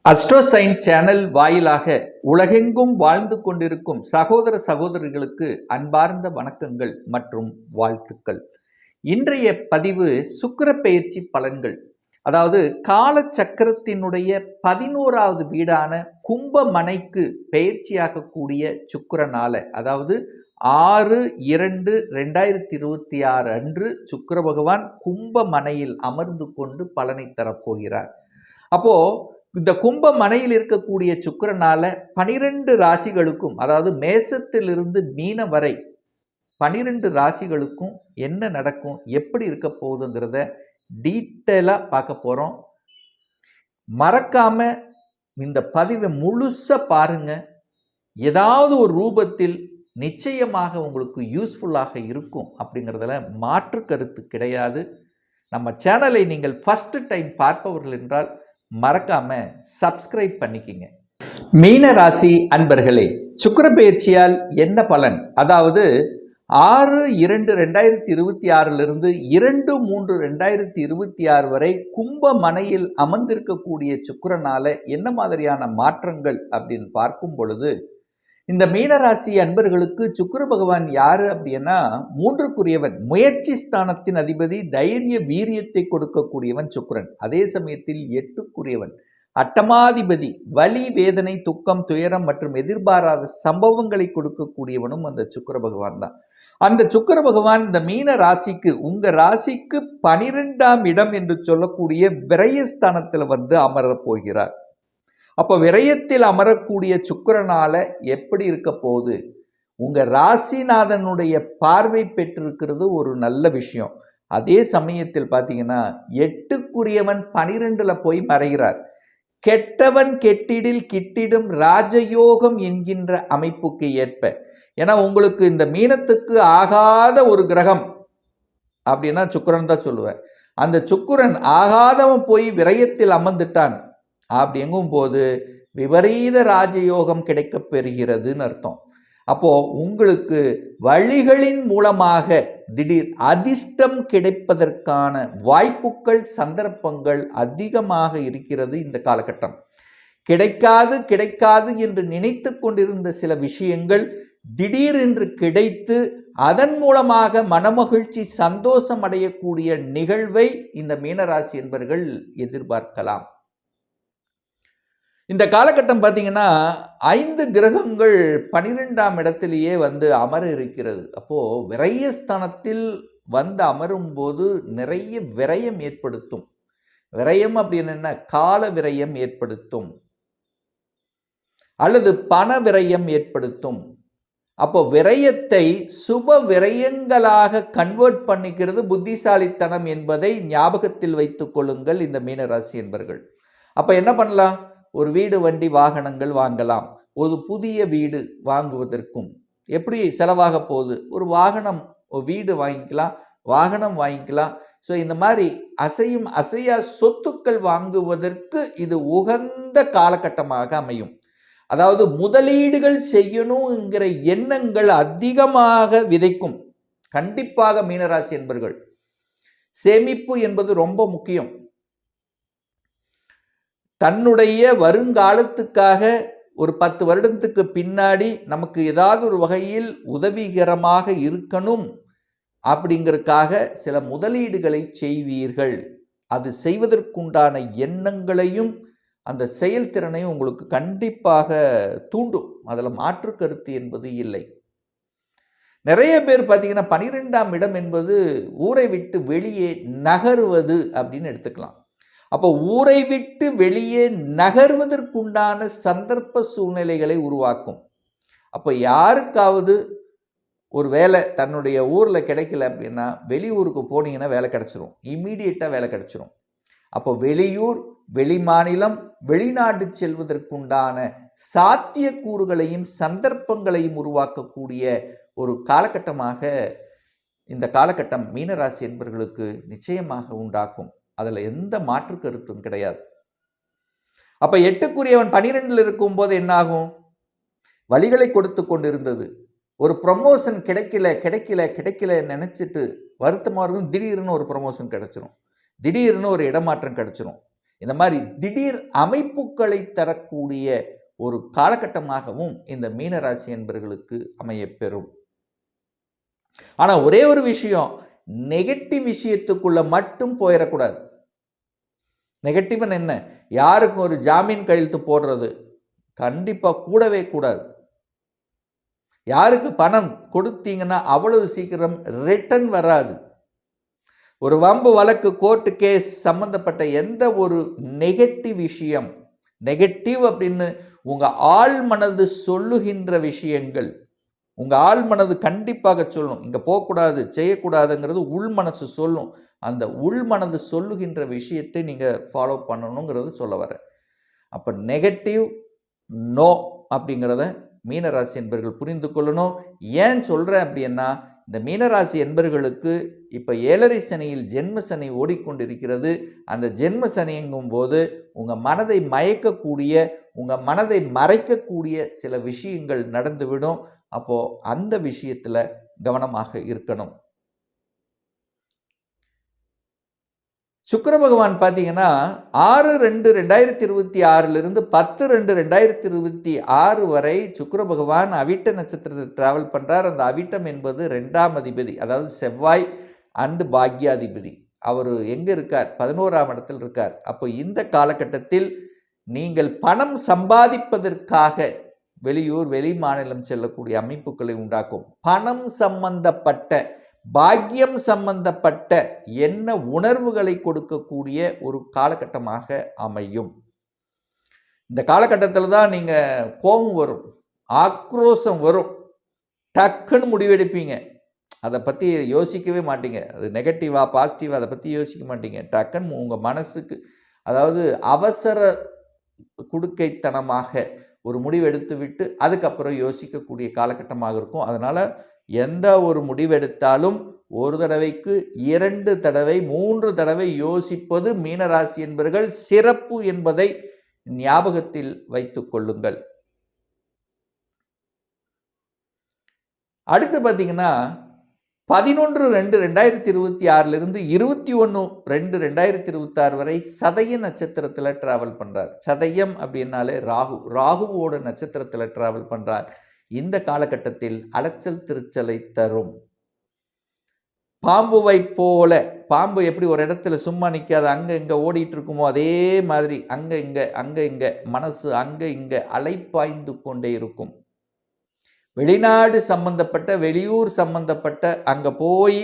அஸ்ட்ரோசைன் channel வாயிலாக உலகெங்கும் வாழ்ந்து கொண்டிருக்கும் சகோதர சகோதரிகளுக்கு அன்பார்ந்த வணக்கங்கள் மற்றும் வாழ்த்துக்கள். இன்றைய பதிவு சுக்கிர பெயர்ச்சி பலன்கள். அதாவது காலச்சக்கரத்தினுடைய 11வது வீடான கும்பமனைக்கு பெயர்ச்சியாகக்கூடிய சுக்கிரனால, அதாவது 6/2/2026 அன்று சுக்கிர பகவான் கும்பமனையில் அமர்ந்து கொண்டு பலனை தரப்போகிறார். அப்போ இந்த கும்பமனையில் இருக்கக்கூடிய சுக்கிரனால 12 ராசிகளுக்கும், அதாவது மேசத்திலிருந்து மீன வரை 12 ராசிகளுக்கும் என்ன நடக்கும், எப்படி இருக்க போகுதுங்கிறத டீட்டெயிலாக பார்க்க போகிறோம். மறக்காம இந்த பதிவை முழுசாக பாருங்க. ஏதாவது ஒரு ரூபத்தில் நிச்சயமாக உங்களுக்கு யூஸ்ஃபுல்லாக இருக்கும் அப்படிங்கிறதுல மாற்று கருத்து கிடையாது. நம்ம சேனலை நீங்கள் ஃபர்ஸ்ட் டைம் பார்ப்பவர்கள் என்றால் மறக்காம சப்ஸ்கிரைப் பண்ணிக்கிங்க. மீன ராசி அன்பர்களே, சுக்கிர பெயர்ச்சியால் என்ன பலன்? அதாவது 6/2/2026 2/3/2026 வரை கும்பமனையில் அமர்ந்திருக்கக்கூடிய சுக்கிரனால என்ன மாதிரியான மாற்றங்கள் அப்படின்னு பார்க்கும் பொழுது, இந்த மீனராசி அன்பர்களுக்கு சுக்கிர பகவான் யாரு அப்படின்னா 3க்குரியவன், முயற்சி ஸ்தானத்தின் அதிபதி, தைரிய வீரியத்தை கொடுக்கக்கூடியவன் சுக்கிரன். அதே சமயத்தில் 8க்குரியவன், அட்டமாதிபதி, வலி வேதனை துக்கம் துயரம் மற்றும் எதிர்பாராத சம்பவங்களை கொடுக்கக்கூடியவனும் அந்த சுக்கிர பகவான் தான். அந்த சுக்கிர பகவான் இந்த மீன ராசிக்கு, உங்க ராசிக்கு 12ஆம் இடம் என்று சொல்லக்கூடிய விரயஸ்தானத்தில் வந்து அமரப் போகிறார். அப்போ விரயத்தில் அமரக்கூடிய சுக்கிரனால எப்படி இருக்க போகுது? உங்க ராசிநாதனுடைய பார்வை பெற்றிருக்கிறது ஒரு நல்ல விஷயம். அதே சமயத்தில் பார்த்தீங்கன்னா 8க்குரியவன் 12ல போய் மறைகிறார். கெட்டவன் கெட்டிடில் கிட்டிடும் ராஜயோகம் என்கின்ற அமைப்புக்கு ஏற்ப, ஏன்னா உங்களுக்கு இந்த மீனத்துக்கு ஆகாத ஒரு கிரகம் அப்படின்னா சுக்கிரன் தான் சொல்லுவேன். அந்த சுக்கிரன் ஆகாதவன் போய் விரயத்தில் அமர்ந்துட்டான் அப்படி எங்கும் போது விபரீத ராஜயோகம் கிடைக்க பெறுகிறதுன்னு அர்த்தம். அப்போ உங்களுக்கு வழிகளின் மூலமாக திடீர் அதிர்ஷ்டம் கிடைப்பதற்கான வாய்ப்புகள் சந்தர்ப்பங்கள் அதிகமாக இருக்கிறது. இந்த காலகட்டம் கிடைக்காது கிடைக்காது என்று நினைத்து கொண்டிருந்த சில விஷயங்கள் திடீரென்று கிடைத்து அதன் மூலமாக மனமகிழ்ச்சி சந்தோஷம் அடையக்கூடிய நிகழ்வை இந்த மீனராசி என்பவர்கள் எதிர்பார்க்கலாம். இந்த காலகட்டம் பார்த்தீங்கன்னா 5 கிரகங்கள் 12ஆம் இடத்திலேயே வந்து அமர இருக்கிறது. அப்போது விரயஸ்தானத்தில் வந்து அமரும் போது நிறைய விரயம் ஏற்படுத்தும். விரயம் அப்படின்னு என்ன? கால விரயம் ஏற்படுத்தும் அல்லது பண விரயம் ஏற்படுத்தும். அப்போ விரயத்தை சுப விரயங்களாக கன்வெர்ட் பண்ணிக்கிறது புத்திசாலித்தனம் என்பதை ஞாபகத்தில் வைத்துக் கொள்ளுங்கள் இந்த மீனராசி என்பர்கள். அப்போ என்ன பண்ணலாம்? ஒரு வீடு வண்டி வாகனங்கள் வாங்கலாம். ஒரு புதிய வீடு வாங்குவதற்கும் எப்படி செலவாக போகுது? ஒரு வாகனம், ஒரு வீடு வாங்கிக்கலாம், வாகனம் வாங்கிக்கலாம். ஸோ இந்த மாதிரி அசையும் அசையா சொத்துக்கள் வாங்குவதற்கு இது உகந்த காலகட்டமாக அமையும். அதாவது முதலீடுகள் செய்யணுங்கிற எண்ணங்கள் அதிகமாக விதைக்கும். கண்டிப்பாக மீனராசி என்பர்கள் சேமிப்பு என்பது ரொம்ப முக்கியம். தன்னுடைய வருங்காலத்துக்காக ஒரு 10 வருடத்துக்கு பின்னாடி நமக்கு ஏதாவது ஒரு வகையில் உதவிகரமாக இருக்கணும் அப்படிங்கிறதுக்காக சில முதலீடுகளை செய்வீர்கள். அது செய்வதற்குண்டான எண்ணங்களையும் அந்த செயல்திறனையும் உங்களுக்கு கண்டிப்பாக தூண்டும். அதில் மாற்று கருத்து என்பது இல்லை. நிறைய பேர் பார்த்தீங்கன்னா 12ஆம் இடம் என்பது ஊரை விட்டு வெளியே நகருவது அப்படின்னு எடுத்துக்கலாம். அப்போ ஊரை விட்டு வெளியே நகர்வதற்குண்டான சந்தர்ப்ப சூழ்நிலைகளை உருவாக்கும். அப்போ யாருக்காவது ஒரு வேலை தன்னுடைய ஊரில் கிடைக்கல அப்படின்னா வெளியூருக்கு போனீங்கன்னா வேலை கிடைச்சிரும், இம்மீடியட்டாக வேலை கிடைச்சிரும். அப்போ வெளியூர், வெளி மாநிலம், வெளிநாடு செல்வதற்குண்டான சாத்தியக்கூறுகளையும் சந்தர்ப்பங்களையும் உருவாக்கக்கூடிய ஒரு காலகட்டமாக இந்த காலகட்டம் மீனராசி என்பவர்களுக்கு நிச்சயமாக உண்டாக்கும். அதில் எந்த மாற்று கருத்தும் கிடையாது. அப்போ 8க்குரியவன் 12ல் இருக்கும்போது என்னாகும்? வழிகளை கொடுத்து கொண்டிருந்தது. ஒரு ப்ரமோஷன் கிடைக்கல கிடைக்கல கிடைக்கல நினச்சிட்டு வருத்தமாக இருக்கும். திடீர்னு ஒரு ப்ரமோஷன் கிடைச்சிரும், திடீர்னு ஒரு இடமாற்றம் கிடைச்சிரும். இந்த மாதிரி திடீர் அமைப்புகளை தரக்கூடிய ஒரு காலகட்டமாகவும் இந்த மீனராசி என்பர்களுக்கு அமையப்பெறும். ஆனா ஒரே ஒரு விஷயம், நெகட்டிவ் விஷயத்துக்குள்ள மட்டும் போயிடக்கூடாது. நெகட்டிவ் என்ன, யாருக்கும் ஒரு ஜாமீன் கையெழுத்து போடுறது கண்டிப்பா கூடவே கூடாது. யாருக்கு பணம் கொடுத்தீங்கன்னா அவ்வளவு சீக்கிரம் ரிட்டர்ன் வராது. ஒரு வம்பு வழக்கு கோர்ட்டு கேஸ் சம்பந்தப்பட்ட எந்த ஒரு நெகட்டிவ் விஷயம், நெகட்டிவ் அப்படின்னு உங்க ஆள் மனது சொல்லுகின்ற விஷயங்கள், உங்க ஆள் மனது கண்டிப்பாக சொல்லும், இங்க போகக்கூடாது செய்யக்கூடாதுங்கிறது உள் மனசு சொல்லும். அந்த உள் மனது சொல்லுகின்ற விஷயத்தை நீங்க ஃபாலோ பண்ணணுங்கிறது சொல்ல வரேன். அப்ப நெகட்டிவ் நோ அப்படிங்கிறத மீனராசி என்பர்கள் புரிந்து கொள்ளணும். ஏன் சொல்றேன் அப்படின்னா, இந்த மீனராசி என்பர்களுக்கு இப்போ 7.5 சனியில் ஜென்ம சனி ஓடிக்கொண்டிருக்கிறது. அந்த ஜென்ம சனிங்கும் போது உங்கள் மனதை மயக்கக்கூடிய, உங்கள் மனதை மறைக்கக்கூடிய சில விஷயங்கள் நடந்துவிடும். அப்போது அந்த விஷயத்தில் கவனமாக இருக்கணும். சுக்கிர பகவான் பார்த்தீங்கன்னா 6/2/2026 10/2/2026 வரை சுக்கிர பகவான் அவிட்ட நட்சத்திரத்தை டிராவல் பண்ணுறார். அந்த அவிட்டம் என்பது 2ஆம் அதிபதி, அதாவது செவ்வாய் அண்டு பாக்யாதிபதி. அவர் எங்கே இருக்கார்? 11ஆம் இடத்தில் இருக்கார். அப்போ இந்த காலகட்டத்தில் நீங்கள் பணம் சம்பாதிப்பதற்காக வெளியூர் வெளி மாநிலம் செல்லக்கூடிய அமைப்புகளை உண்டாக்கும். பணம் சம்பந்தப்பட்ட, பாக்கியம் சம்பந்தப்பட்ட என்ன உணர்வுகளை கொடுக்கக்கூடிய ஒரு காலகட்டமாக அமையும். இந்த காலகட்டத்தில் தான் நீங்கள் கோபம் வரும், ஆக்ரோஷம் வரும், டக்குன்னு முடிவெடுப்பீங்க. அதை பற்றி யோசிக்கவே மாட்டீங்க. அது நெகட்டிவா பாசிட்டிவா அதை பற்றி யோசிக்க மாட்டீங்க. டக்குன்னு உங்கள் மனசுக்கு, அதாவது அவசர குடுக்கைத்தனமாக ஒரு முடிவெடுத்து விட்டு அதுக்கப்புறம் யோசிக்கக்கூடிய காலகட்டமாக இருக்கும். அதனால் எந்த ஒரு முடிவெடுத்தாலும் ஒரு தடவைக்கு 2 தடவை 3 தடவை யோசிப்பது மீனராசி என்பவர்கள் சிறப்பு என்பதை ஞாபகத்தில் வைத்துக் கொள்ளுங்கள். அடுத்து பார்த்தீங்கன்னா 11/2/2026 21/2/2026 வரை சதய நட்சத்திரத்தில் டிராவல் பண்றார். சதயம் அப்படின்னாலே ராகுவோட நட்சத்திரத்தில் டிராவல் பண்றார். இந்த காலகட்டத்தில் அலைச்சல் திருச்சலை தரும். பாம்புவை போல, பாம்பு எப்படி ஒரு இடத்துல சும்மா நிற்காது, அங்கே இங்கே ஓடிட்டு இருக்குமோ அதே மாதிரி அங்கே இங்கே மனசு அங்கே இங்கே அலைப்பாய்ந்து கொண்டே இருக்கும். வெளிநாடு சம்பந்தப்பட்ட, வெளியூர் சம்பந்தப்பட்ட, அங்கே போய்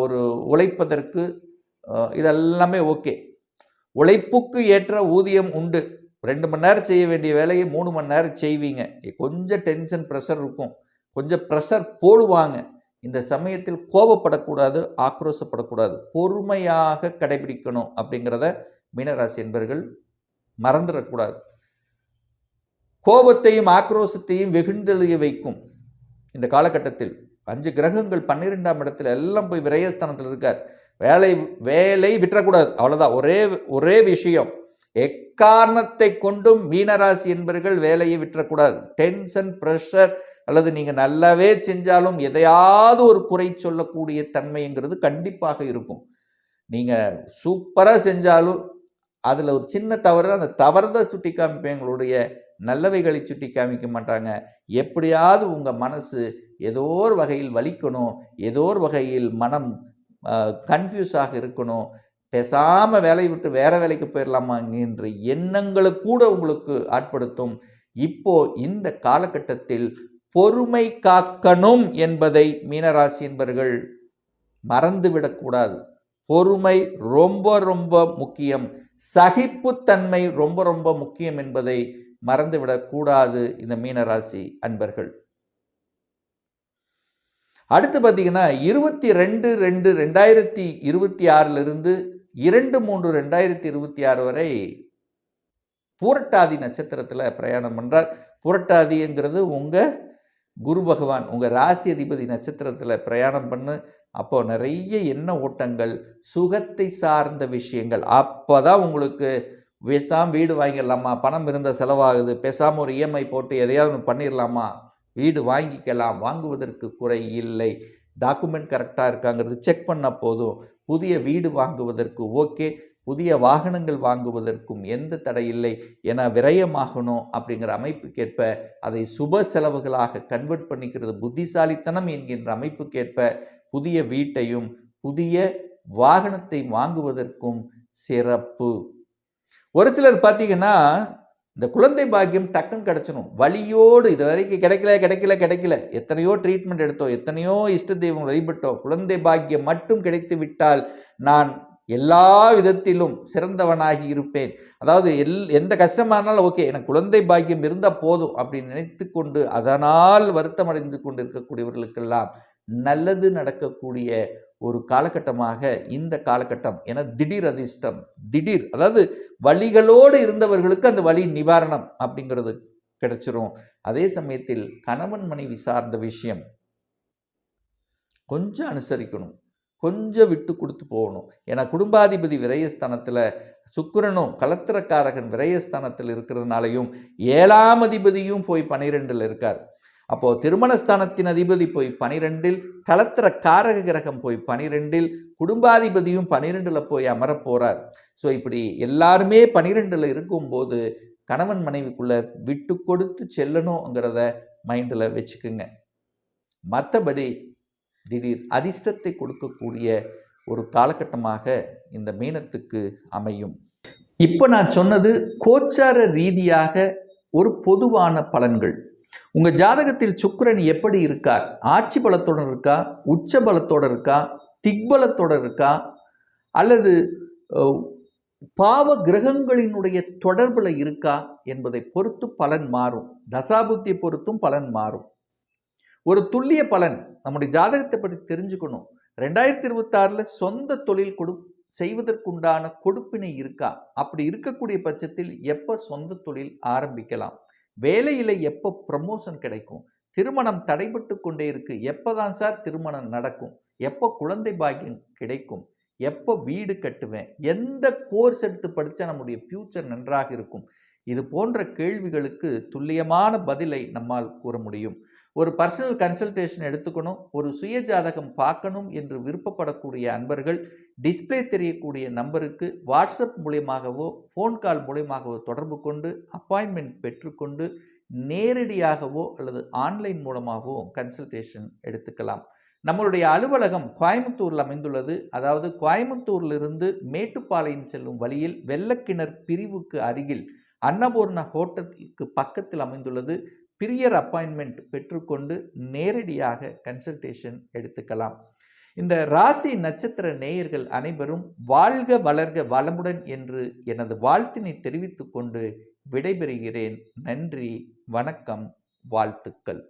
ஒரு உழைப்பதற்கு இதெல்லாமே ஓகே. உழைப்புக்கு ஏற்ற ஊதியம் உண்டு. 2 மணி நேரம் செய்ய வேண்டிய வேலையை 3 மணி நேரம் செய்வீங்க. கொஞ்சம் டென்ஷன் ப்ரெஷர் இருக்கும், கொஞ்சம் ப்ரெஷர் போடுவாங்க. இந்த சமயத்தில் கோபப்படக்கூடாது, ஆக்ரோஷப்படக்கூடாது, பொறுமையாக கடைபிடிக்கணும் அப்படிங்கிறத மீனராசி என்பவர்கள் மறந்துடக்கூடாது. கோபத்தையும் ஆக்ரோஷத்தையும் வெகுண்டெழுக வைக்கும். இந்த காலகட்டத்தில் 5 கிரகங்கள் 12ஆம் இடத்துல எல்லாம் போய் விரயஸ்தானத்தில் இருக்கார். வேலை விட்டுறக்கூடாது, அவ்வளோதான். ஒரே விஷயம், எக்காரணத்தை கொண்டும் மீனராசி என்பவர்கள் வேலையை விட்டுறக்கூடாது. டென்ஷன் ப்ரெஷர் அல்லது நீங்கள் நல்லாவே செஞ்சாலும் எதையாவது ஒரு குறை சொல்லக்கூடிய தன்மைங்கிறது கண்டிப்பாக இருக்கும். நீங்கள் சூப்பராக செஞ்சாலும் அதில் ஒரு சின்ன தவறு, அந்த தவறுதை சுட்டி காமிப்பேன், எங்களுடைய நல்லவைகளை சுட்டி காமிக்க மாட்டாங்க. எப்படியாவது உங்கள் மனசு ஏதோ ஒரு வகையில் வலிக்கணும், ஏதோ ஒரு வகையில் மனம் கன்ஃபியூஸாக இருக்கணும், பேசாமல் வேலையை விட்டு வேற வேலைக்கு போயிடலாமா என்ற எண்ணங்களை கூட உங்களுக்கு ஆட்படுத்தும். இப்போ இந்த காலகட்டத்தில் பொறுமை காக்கணும் என்பதை மீனராசி என்பவர்கள் மறந்துவிடக்கூடாது. பொறுமை ரொம்ப ரொம்ப முக்கியம், சகிப்புத்தன்மை ரொம்ப ரொம்ப முக்கியம் என்பதை மறந்துவிடக்கூடாது இந்த மீனராசி அன்பர்கள். அடுத்து பார்த்தீங்கன்னா 22/2/2026 2/3/2026 வரை பூரட்டாதி நட்சத்திரத்தில் பிரயாணம் பண்றார். பூரட்டாதிங்கிறது உங்கள் குரு பகவான், உங்கள் ராசி அதிபதி நட்சத்திரத்தில் பிரயாணம் பண்ணு. அப்போ நிறைய எண்ண ஓட்டங்கள், சுகத்தை சார்ந்த விஷயங்கள். அப்போ தான் உங்களுக்கு பேசாமல் வீடு வாங்கிடலாமா, பணம் இருந்த செலவாகுது, பேசாமல் ஒரு இஎம்ஐ போட்டு எதையாவது பண்ணிடலாமா, வீடு வாங்கிக்கலாம், வாங்குவதற்கு குறை இல்லை, டாக்குமெண்ட் கரெக்டாக இருக்காங்கிறது செக் பண்ண போதும், புதிய வீடு வாங்குவதற்கு ஓகே, புதிய வாகனங்கள் வாங்குவதற்கும் எந்த தடையில்லை. ஏன்னா விரயமாகணும் அப்படிங்கிற அமைப்புக்கேற்ப அதை சுப செலவுகளாக கன்வெர்ட் பண்ணிக்கிறது புத்திசாலித்தனம் என்கின்ற அமைப்புக்கேற்ப புதிய வீட்டையும் புதிய வாகனத்தை வாங்குவதற்கும் சிறப்பு. ஒரு சிலர் பார்த்தீங்கன்னா இந்த குழந்தை பாக்கியம் டக்குன்னு கிடைச்சிடும். வலியோடு இது வரைக்கும் கிடைக்கல எத்தனையோ ட்ரீட்மெண்ட் எடுத்தோம், எத்தனையோ இஷ்ட தெய்வம் வழிபட்டோம், குழந்தை பாக்கியம் மட்டும் கிடைத்து விட்டால் நான் எல்லா விதத்திலும் சிறந்தவனாகி இருப்பேன். அதாவது எந்த கஷ்டமாக இருந்தாலும் ஓகே, எனக்கு குழந்தை பாக்கியம் இருந்தால் போதும் அப்படின்னு நினைத்து கொண்டு அதனால் வருத்தம் அடைந்து கொண்டு இருக்கக்கூடியவர்களுக்கெல்லாம் நல்லது நடக்கக்கூடிய ஒரு காலகட்டமாக இந்த காலகட்டம். என திடீர் அதிர்ஷ்டம், அதாவது வலிகளோடு இருந்தவர்களுக்கு அந்த வலி நிவாரணம் அப்படிங்கிறது கிடைச்சிரும். அதே சமயத்தில் கணவன் மனைவி சார்ந்த விஷயம் கொஞ்சம் அனுசரிக்கணும், கொஞ்சம் விட்டு கொடுத்து போகணும். ஏன்னா குடும்பாதிபதி விரயஸ்தானத்தில் சுக்கிரனும் கலத்திரக்காரகன் விரயஸ்தானத்தில் இருக்கிறதுனாலையும் 7ஆம் அதிபதியும் போய் 12ல் இருக்கார். அப்போ திருமணஸ்தானத்தின் அதிபதி போய் 12ல், கலத்திர காரக கிரகம் போய் 12ல், குடும்பாதிபதியும் 12ல் போய் அமர போறார். ஸோ இப்படி எல்லாருமே 12ல் இருக்கும்போது கணவன் மனைவிக்குள்ள விட்டு கொடுத்து செல்லணுங்கிறத மைண்டில் வச்சுக்குங்க. மற்றபடி திடீர் அதிர்ஷ்டத்தை கொடுக்கக்கூடிய ஒரு காலகட்டமாக இந்த மீனத்துக்கு அமையும். இப்போ நான் சொன்னது கோச்சார ரீதியாக ஒரு பொதுவான பலன்கள். உங்க ஜாதகத்தில் சுக்கிரன் எப்படி இருக்கார்? ஆட்சி பலத்தோட இருக்கா, உச்ச பலத்தோட இருக்கா, திக்பலத்தோட இருக்கா, அல்லது பாவ கிரகங்களினுடைய தொடர்புல இருக்கா என்பதை பொறுத்து பலன் மாறும். தசாபுத்தியை பொறுத்தும் பலன் மாறும். ஒரு துல்லிய பலன் நம்முடைய ஜாதகத்தை பற்றி தெரிஞ்சுக்கணும். 2026 சொந்த தொழில் செய்வதற்குண்டான கொடுப்பினை இருக்கா? அப்படி இருக்கக்கூடிய பட்சத்தில் எப்போ சொந்த தொழில் ஆரம்பிக்கலாம்? வேலையில் எப்போ ப்ரமோஷன் கிடைக்கும்? திருமணம் தடைபட்டு கொண்டே இருக்கு, எப்போதான் சார் திருமணம் நடக்கும்? எப்போ குழந்தை பாக்கியம் கிடைக்கும்? எப்போ வீடு கட்டுவேன்? எந்த கோர்ஸ் எடுத்து படித்தா நம்முடைய ஃபியூச்சர் நன்றாக இருக்கும்? இது போன்ற கேள்விகளுக்கு துல்லியமான பதிலை நம்மால் கூற முடியும். ஒரு பர்சனல் கன்சல்டேஷன் எடுத்துக்கணும், ஒரு சுய ஜாதகம் பார்க்கணும் என்று விருப்பப்படக்கூடிய அன்பர்கள் டிஸ்பிளே தெரியக்கூடிய நம்பருக்கு வாட்ஸ்அப் மூலியமாகவோ ஃபோன் கால் மூலியமாகவோ தொடர்பு கொண்டு அப்பாயின்மெண்ட் பெற்றுக்கொண்டு நேரடியாகவோ அல்லது ஆன்லைன் மூலமாகவோ கன்சல்டேஷன் எடுத்துக்கலாம். நம்மளுடைய அலுவலகம் கோயம்புத்தூரில் அமைந்துள்ளது. அதாவது கோயம்புத்தூரிலிருந்து மேட்டுப்பாளையம் செல்லும் வழியில் வெள்ளக்கிணர் பிரிவுக்கு அருகில் அன்னபூர்ணா ஹோட்டலுக்கு பக்கத்தில் அமைந்துள்ளது. பிரியர் அப்பாயின்மெண்ட் பெற்றுக்கொண்டு நேரடியாக கன்சல்டேஷன் எடுத்துக்கலாம். இந்த ராசி நட்சத்திர நேயர்கள் அனைவரும் வாழ்க வளர்க வளமுடன் என்று எனது வாழ்த்தினை தெரிவித்துக் கொண்டு விடைபெறுகிறேன். நன்றி, வணக்கம், வாழ்த்துக்கள்.